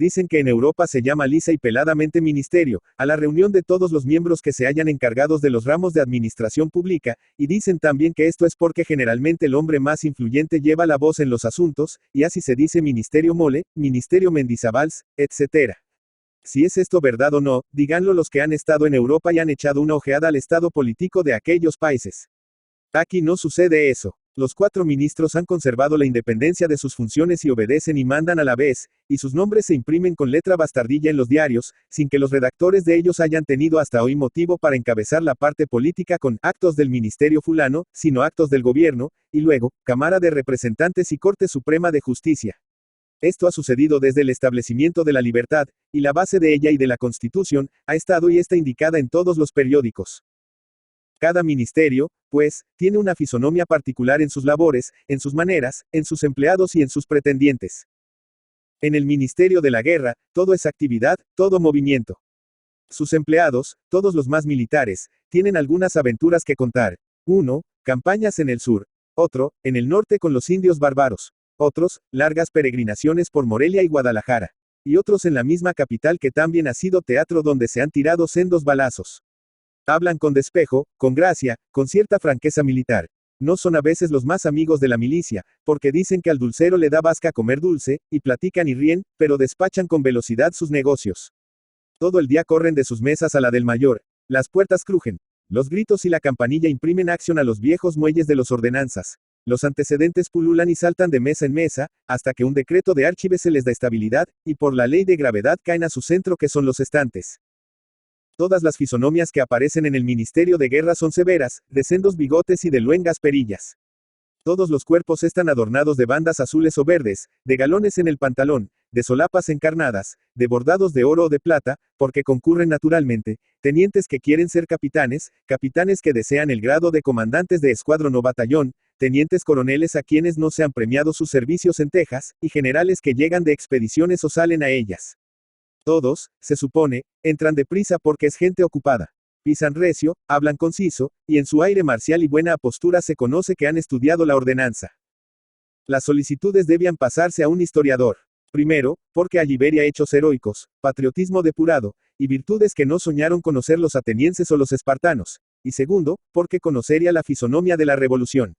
Dicen que en Europa se llama lisa y peladamente ministerio, a la reunión de todos los miembros que se hayan encargados de los ramos de administración pública, y dicen también que esto es porque generalmente el hombre más influyente lleva la voz en los asuntos, y así se dice ministerio Mole, ministerio Mendizábals, etc. Si es esto verdad o no, díganlo los que han estado en Europa y han echado una ojeada al estado político de aquellos países. Aquí no sucede eso. Los 4 ministros han conservado la independencia de sus funciones y obedecen y mandan a la vez, y sus nombres se imprimen con letra bastardilla en los diarios, sin que los redactores de ellos hayan tenido hasta hoy motivo para encabezar la parte política con actos del ministerio fulano, sino actos del gobierno, y luego, Cámara de Representantes y Corte Suprema de Justicia. Esto ha sucedido desde el establecimiento de la libertad, y la base de ella y de la Constitución, ha estado y está indicada en todos los periódicos. Cada ministerio, pues, tiene una fisonomía particular en sus labores, en sus maneras, en sus empleados y en sus pretendientes. En el Ministerio de la Guerra, todo es actividad, todo movimiento. Sus empleados, todos los más militares, tienen algunas aventuras que contar. 1. Campañas en el sur. Otro, en el norte con los indios bárbaros. Otros, largas peregrinaciones por Morelia y Guadalajara. Y otros en la misma capital que también ha sido teatro donde se han tirado sendos balazos. Hablan con despejo, con gracia, con cierta franqueza militar. No son a veces los más amigos de la milicia, porque dicen que al dulcero le da vasca comer dulce, y platican y ríen, pero despachan con velocidad sus negocios. Todo el día corren de sus mesas a la del mayor, las puertas crujen, los gritos y la campanilla imprimen acción a los viejos muelles de los ordenanzas. Los antecedentes pululan y saltan de mesa en mesa, hasta que un decreto de archive se les da estabilidad, y por la ley de gravedad caen a su centro que son los estantes. Todas las fisonomias que aparecen en el Ministerio de Guerra son severas, de sendos bigotes y de luengas perillas. Todos los cuerpos están adornados de bandas azules o verdes, de galones en el pantalón, de solapas encarnadas, de bordados de oro o de plata, porque concurren naturalmente, tenientes que quieren ser capitanes, capitanes que desean el grado de comandantes de escuadrón o batallón, tenientes coroneles a quienes no se han premiado sus servicios en Texas, y generales que llegan de expediciones o salen a ellas. Todos, se supone, entran deprisa porque es gente ocupada. Pisan recio, hablan conciso, y en su aire marcial y buena apostura se conoce que han estudiado la ordenanza. Las solicitudes debían pasarse a un historiador. Primero, porque allí vería hechos heroicos, patriotismo depurado, y virtudes que no soñaron conocer los atenienses o los espartanos. Y segundo, porque conocería la fisonomía de la revolución.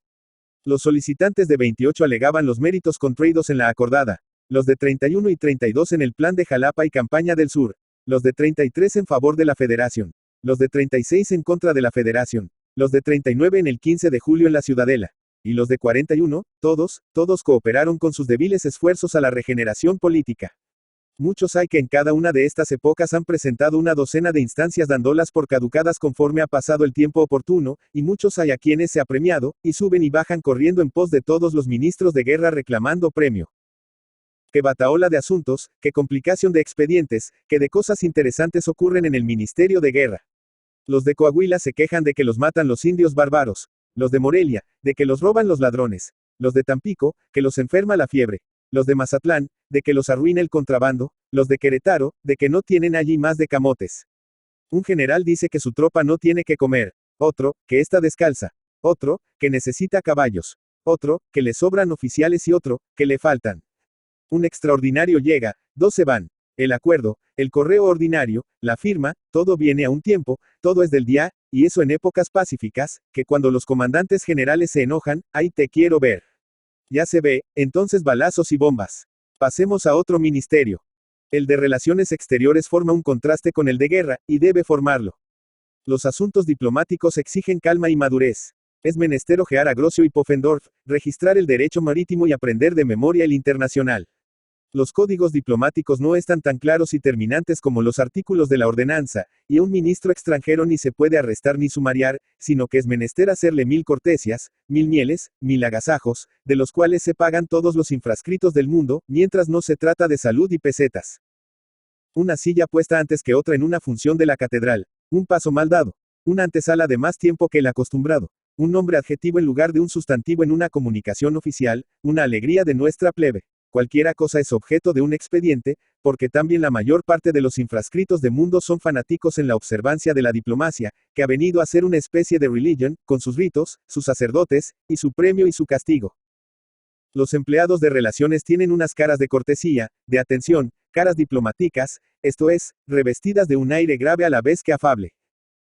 Los solicitantes de 28 alegaban los méritos contraídos en la acordada. Los de 31 y 32 en el plan de Jalapa y Campaña del Sur. Los de 33 en favor de la Federación. Los de 36 en contra de la Federación. Los de 39 en el 15 de julio en la Ciudadela. Y los de 41, todos cooperaron con sus débiles esfuerzos a la regeneración política. Muchos hay que en cada una de estas épocas han presentado una docena de instancias dándolas por caducadas conforme ha pasado el tiempo oportuno, y muchos hay a quienes se ha premiado, y suben y bajan corriendo en pos de todos los ministros de guerra reclamando premio. Qué batahola de asuntos, qué complicación de expedientes, qué de cosas interesantes ocurren en el Ministerio de Guerra. Los de Coahuila se quejan de que los matan los indios bárbaros. Los de Morelia, de que los roban los ladrones. Los de Tampico, que los enferma la fiebre. Los de Mazatlán, de que los arruina el contrabando. Los de Querétaro, de que no tienen allí más de camotes. Un general dice que su tropa no tiene que comer. Otro, que está descalza. Otro, que necesita caballos. Otro, que le sobran oficiales y otro, que le faltan. Un extraordinario llega, 2 se van. El acuerdo, el correo ordinario, la firma, todo viene a un tiempo, todo es del día, y eso en épocas pacíficas, que cuando los comandantes generales se enojan, ahí te quiero ver. Ya se ve, entonces balazos y bombas. Pasemos a otro ministerio. El de Relaciones Exteriores forma un contraste con el de guerra, y debe formarlo. Los asuntos diplomáticos exigen calma y madurez. Es menester ojear a Grocio y Pufendorf, registrar el derecho marítimo y aprender de memoria el internacional. Los códigos diplomáticos no están tan claros y terminantes como los artículos de la ordenanza, y a un ministro extranjero ni se puede arrestar ni sumariar, sino que es menester hacerle 1000 cortesias, 1000 mieles, 1000 agasajos, de los cuales se pagan todos los infrascritos del mundo, mientras no se trata de salud y pesetas. Una silla puesta antes que otra en una función de la catedral, un paso mal dado, una antesala de más tiempo que el acostumbrado, un nombre adjetivo en lugar de un sustantivo en una comunicación oficial, una alegría de nuestra plebe. Cualquiera cosa es objeto de un expediente, porque también la mayor parte de los infrascritos de mundo son fanáticos en la observancia de la diplomacia, que ha venido a ser una especie de religion, con sus ritos, sus sacerdotes, y su premio y su castigo. Los empleados de relaciones tienen unas caras de cortesía, de atención, caras diplomáticas, esto es, revestidas de un aire grave a la vez que afable.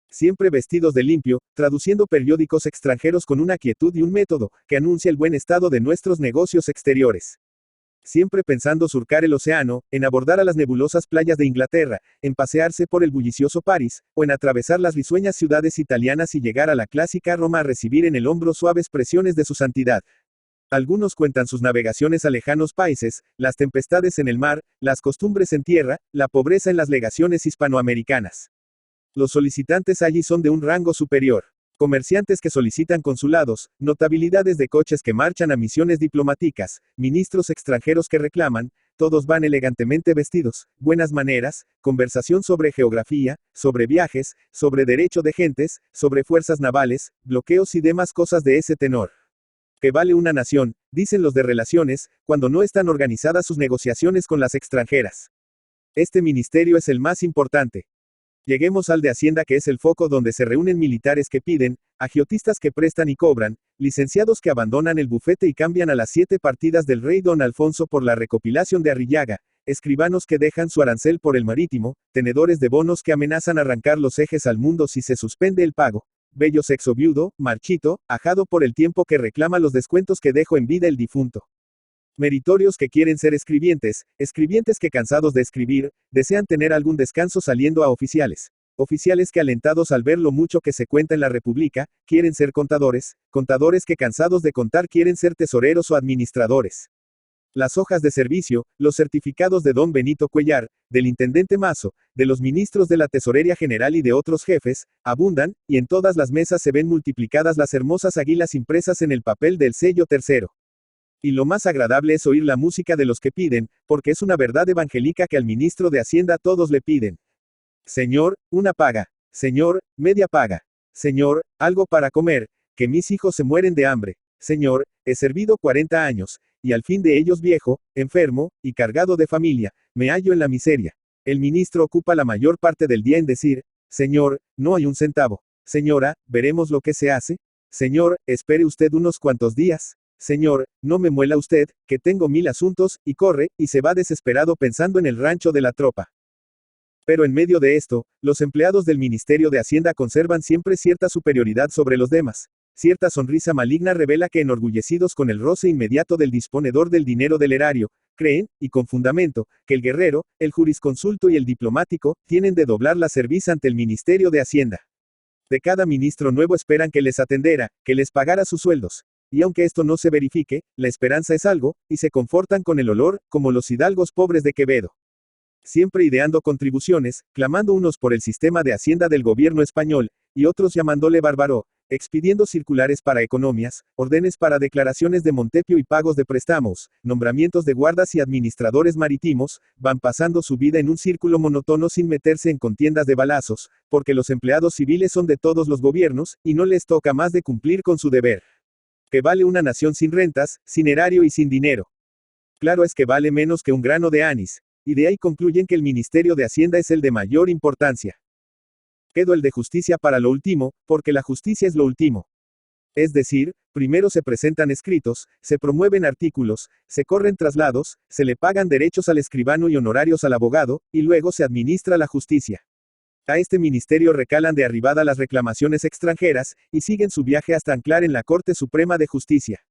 Siempre vestidos de limpio, traduciendo periódicos extranjeros con una quietud y un método, que anuncia el buen estado de nuestros negocios exteriores. Siempre pensando surcar el océano, en abordar a las nebulosas playas de Inglaterra, en pasearse por el bullicioso París, o en atravesar las risueñas ciudades italianas y llegar a la clásica Roma a recibir en el hombro suaves presiones de su santidad. Algunos cuentan sus navegaciones a lejanos países, las tempestades en el mar, las costumbres en tierra, la pobreza en las legaciones hispanoamericanas. Los solicitantes allí son de un rango superior. Comerciantes que solicitan consulados, notabilidades de coches que marchan a misiones diplomáticas, ministros extranjeros que reclaman, todos van elegantemente vestidos, buenas maneras, conversación sobre geografía, sobre viajes, sobre derecho de gentes, sobre fuerzas navales, bloqueos y demás cosas de ese tenor. ¿Qué vale una nación, dicen los de relaciones, cuando no están organizadas sus negociaciones con las extranjeras? Este ministerio es el más importante. Lleguemos al de Hacienda, que es el foco donde se reúnen militares que piden, agiotistas que prestan y cobran, licenciados que abandonan el bufete y cambian a las 7 partidas del rey don Alfonso por la recopilación de Arrillaga, escribanos que dejan su arancel por el marítimo, tenedores de bonos que amenazan arrancar los ejes al mundo si se suspende el pago, bello sexo viudo, marchito, ajado por el tiempo que reclama los descuentos que dejó en vida el difunto. Meritorios que quieren ser escribientes, escribientes que cansados de escribir, desean tener algún descanso saliendo a oficiales. Oficiales que alentados al ver lo mucho que se cuenta en la República, quieren ser contadores, contadores que cansados de contar quieren ser tesoreros o administradores. Las hojas de servicio, los certificados de don Benito Cuellar, del intendente Mazo, de los ministros de la Tesorería General y de otros jefes, abundan, y en todas las mesas se ven multiplicadas las hermosas águilas impresas en el papel del sello tercero. Y lo más agradable es oír la música de los que piden, porque es una verdad evangélica que al ministro de Hacienda todos le piden. Señor, una paga. Señor, media paga. Señor, algo para comer, que mis hijos se mueren de hambre. Señor, he servido 40 años, y al fin de ellos viejo, enfermo, y cargado de familia, me hallo en la miseria. El ministro ocupa la mayor parte del día en decir, Señor, no hay un centavo. Señora, veremos lo que se hace. Señor, espere usted unos cuantos días. Señor, no me muela usted, que tengo 1000 asuntos, y corre, y se va desesperado pensando en el rancho de la tropa. Pero en medio de esto, los empleados del Ministerio de Hacienda conservan siempre cierta superioridad sobre los demás. Cierta sonrisa maligna revela que enorgullecidos con el roce inmediato del disponedor del dinero del erario, creen, y con fundamento, que el guerrero, el jurisconsulto y el diplomático, tienen de doblar la cerviz ante el Ministerio de Hacienda. De cada ministro nuevo esperan que les atendiera, que les pagara sus sueldos. Y aunque esto no se verifique, la esperanza es algo, y se confortan con el olor, como los hidalgos pobres de Quevedo. Siempre ideando contribuciones, clamando unos por el sistema de hacienda del gobierno español, y otros llamándole bárbaro, expidiendo circulares para economías, órdenes para declaraciones de montepio y pagos de préstamos, nombramientos de guardas y administradores marítimos, van pasando su vida en un círculo monótono sin meterse en contiendas de balazos, porque los empleados civiles son de todos los gobiernos, y no les toca más de cumplir con su deber. ¿Qué vale una nación sin rentas, sin erario y sin dinero? Claro es que vale menos que un grano de anís, y de ahí concluyen que el Ministerio de Hacienda es el de mayor importancia. Quedó el de justicia para lo último, porque la justicia es lo último. Es decir, primero se presentan escritos, se promueven artículos, se corren traslados, se le pagan derechos al escribano y honorarios al abogado, y luego se administra la justicia. A este ministerio recalan de arribada las reclamaciones extranjeras, y siguen su viaje hasta anclar en la Corte Suprema de Justicia.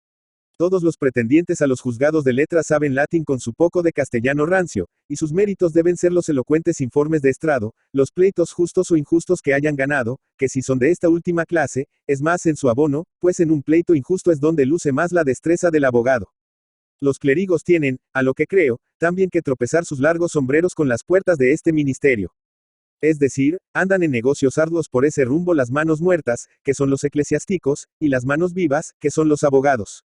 Todos los pretendientes a los juzgados de letras saben latín con su poco de castellano rancio, y sus méritos deben ser los elocuentes informes de estrado, los pleitos justos o injustos que hayan ganado, que si son de esta última clase, es más en su abono, pues en un pleito injusto es donde luce más la destreza del abogado. Los clérigos tienen, a lo que creo, también que tropezar sus largos sombreros con las puertas de este ministerio. Es decir, andan en negocios arduos por ese rumbo las manos muertas, que son los eclesiásticos, y las manos vivas, que son los abogados.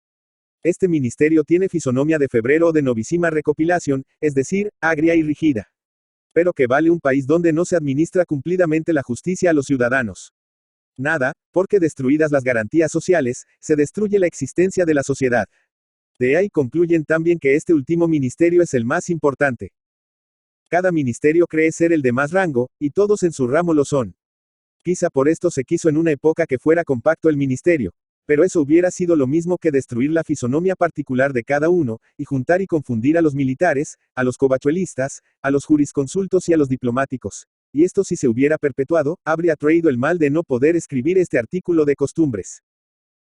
Este ministerio tiene fisonomía de febrero o de novísima recopilación, es decir, agria y rígida. Pero ¿qué vale un país donde no se administra cumplidamente la justicia a los ciudadanos? Nada, porque destruidas las garantías sociales, se destruye la existencia de la sociedad. De ahí concluyen también que este último ministerio es el más importante. Cada ministerio cree ser el de más rango, y todos en su ramo lo son. Quizá por esto se quiso en una época que fuera compacto el ministerio. Pero eso hubiera sido lo mismo que destruir la fisonomía particular de cada uno, y juntar y confundir a los militares, a los covachuelistas, a los jurisconsultos y a los diplomáticos. Y esto si se hubiera perpetuado, habría traído el mal de no poder escribir este artículo de costumbres.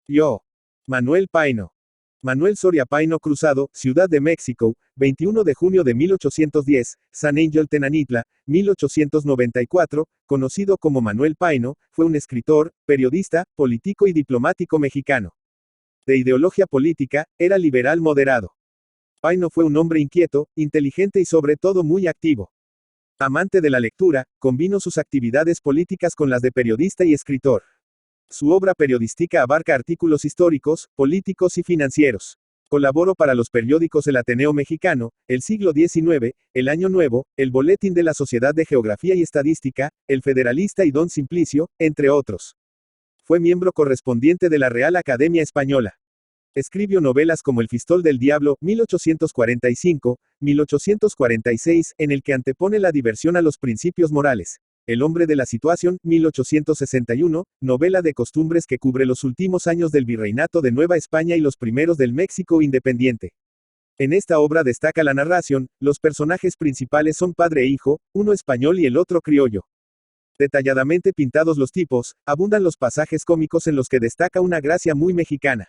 Yo. Manuel Paino. Manuel Soria Paino Cruzado, Ciudad de México, 21 de junio de 1810, San Angel Tenanitla, 1894, conocido como Manuel Paino, fue un escritor, periodista, político y diplomático mexicano. De ideología política, era liberal moderado. Paino fue un hombre inquieto, inteligente y sobre todo muy activo. Amante de la lectura, combinó sus actividades políticas con las de periodista y escritor. Su obra periodística abarca artículos históricos, políticos y financieros. Colaboró para los periódicos El Ateneo Mexicano, El Siglo XIX, El Año Nuevo, El Boletín de la Sociedad de Geografía y Estadística, El Federalista y Don Simplicio, entre otros. Fue miembro correspondiente de la Real Academia Española. Escribió novelas como El Fistol del Diablo, 1845, 1846, en el que antepone la diversión a los principios morales. El hombre de la situación, 1861, novela de costumbres que cubre los últimos años del virreinato de Nueva España y los primeros del México independiente. En esta obra destaca la narración, los personajes principales son padre e hijo, uno español y el otro criollo. Detalladamente pintados los tipos, abundan los pasajes cómicos en los que destaca una gracia muy mexicana.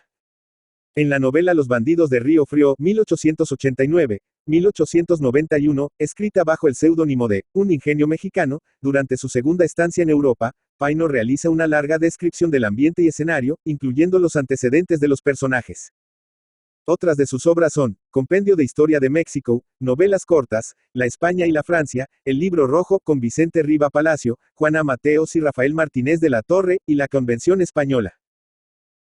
En la novela Los bandidos de Río Frío, 1889, 1891, escrita bajo el seudónimo de Un ingenio mexicano, durante su segunda estancia en Europa, Paino realiza una larga descripción del ambiente y escenario, incluyendo los antecedentes de los personajes. Otras de sus obras son, Compendio de Historia de México, novelas cortas, La España y la Francia, El Libro Rojo con Vicente Riva Palacio, Juana Mateos y Rafael Martínez de la Torre, y La Convención Española.